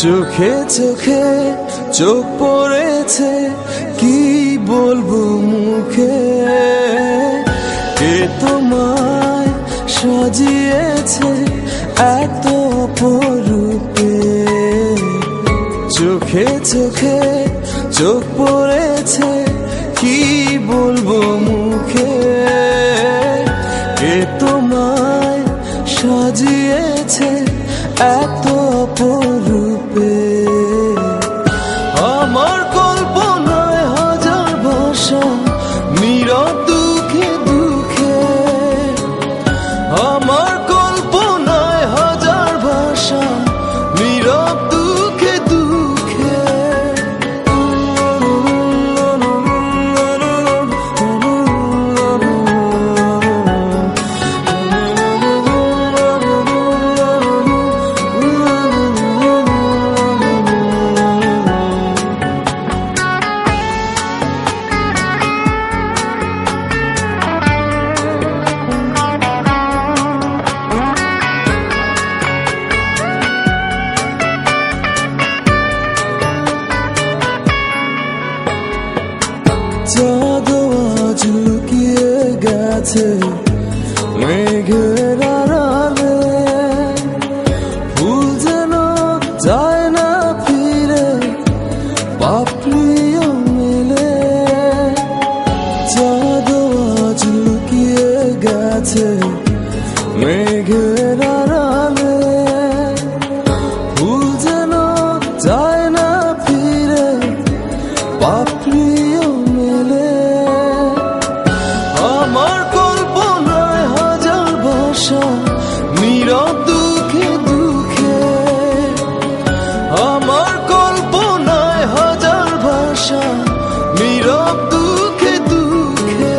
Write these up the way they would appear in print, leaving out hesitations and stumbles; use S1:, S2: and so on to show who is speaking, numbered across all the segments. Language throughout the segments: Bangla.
S1: চোখে চোখে চোখ পড়েছে, কি বলবো মুখে। কে তোমায় সাজিয়েছে এত অপরূপে। চোখে চোখে চোখ পড়েছে, কি বলবো মুখে। কে তোমায় সাজিয়েছে এত অপরূপে। আমার কল্পনায় হাজার ভাষা, নীরব দুঃখে দুঃখে। আমার কল্পনায় হাজার ভাষা, নীরব দুঃখে দুঃখে। চাঁদ আজ লুকিয়ে গেছে মেঘের আড়ালে। ফুল যেন যায় না ফিরে, পাপড়িও মেলে। চাঁদ আজ লুকিয়ে গেছে মেঘের আড়ালে। ফুল যেন যায় না ফিরে, পাপড়িও মেলে। আমার কল্পনায় হাজার ভাষা, নীরব দুঃখে দুঃখে। আমার কল্পনায় হাজার ভাষা, নীরব দুঃখে দুঃখে।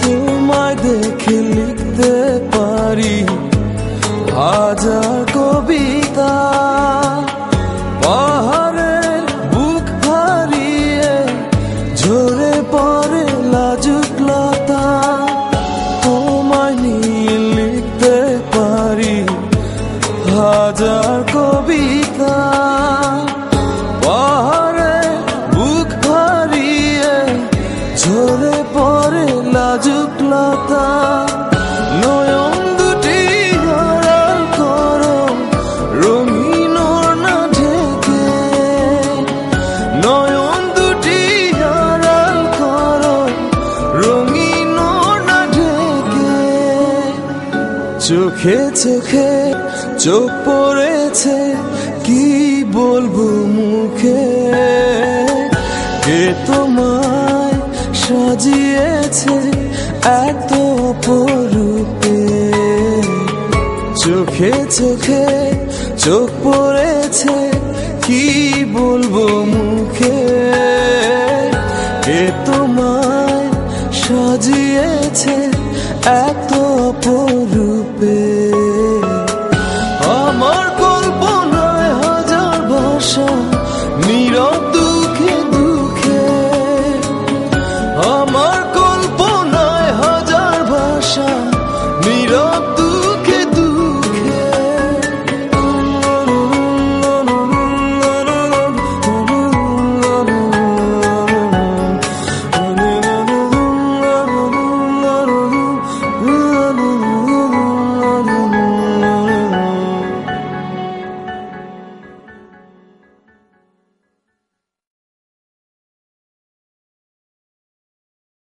S1: তোমায় দেখে লিখতে পারি হাজার কবিতা। পাহাড়ের বুক হারিয়ে ঝরে পড়ে লাজুক লতা। তোমায় নিয়ে লিখতে পারি হাজার কবিতা। পাহাড়ের বুক হারিয়ে ঝরে পড়ে লাজুক লতা। নয়ন দুটি আড়াল করো, রঙিন ওড়না ঢেকে। নয়ন দুটি আড়াল করো, রঙিন ওড়না ঢেকে। চোখে চোখে চোখ পড়েছে, কি বলবো মুখে। কে তোমায় সাজিয়েছে এত অপরূপে। চোখে চোখে চোখ পড়েছে, কি বলবো মুখে। কে তোমায় সাজিয়েছে এত অপরূপে।